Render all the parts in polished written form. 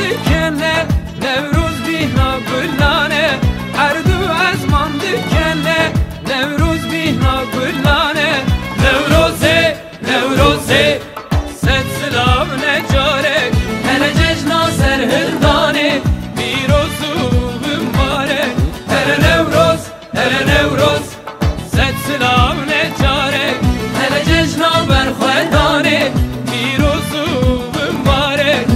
dikene Nevruz bihna güllane Her du ezman dikene Nevruz bihna güllane Nevroze, Nevroze Set silav necarek Hele cejna serhildane Birozu mübarek Hele Nevroz, hele Nevroz Set silav necarek Hele cejna berxwedane Birozu mübarek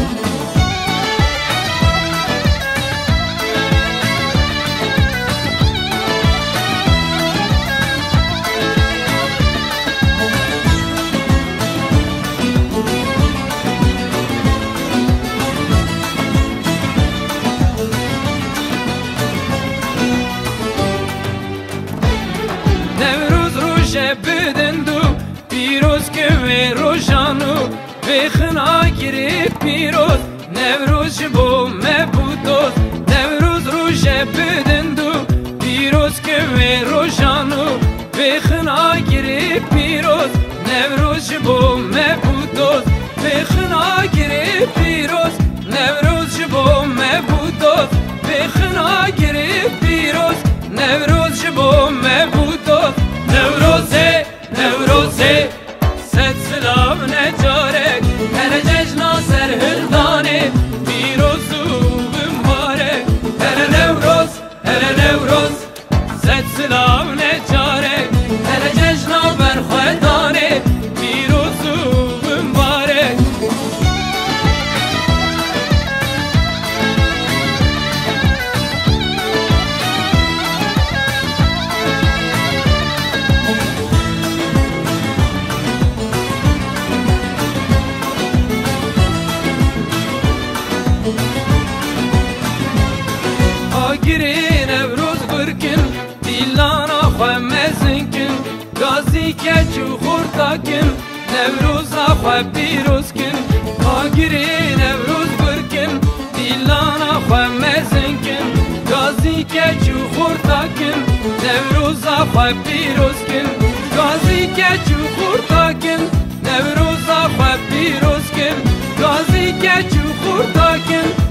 بدندو پیروز که وی روشانو وی خنا گریب پیروز نوروز بو مبودوز نوروز روش بدندو پیروز که وی روشانو وی خنا گریب پیروز نوروز بو مبودوز وی خنا گریب پیروز نوروز بو مبودوز وی خنا گریب پیروز نوروز بو مبودوز Nevroze, Nevroze Set silav necarek Hele cejna serhildane Birozu mübarek Hele Nevroz, hele Nevroz Set silav necarek Hele cejna berxwedane Birozu mübarek Girin Nevruz gırkin Dillana xwemezinkin Gazi keçu xurtakin Nevruz'a xwe pirozkin Girin Nevruz gırkin Dillana xwemezinkin Gazi keçu xurtakin Nevruz'a xwe pirozkin Gazi keçu xurtakin Nevruz'a xwe pirozkin Gazi keçu xurtakin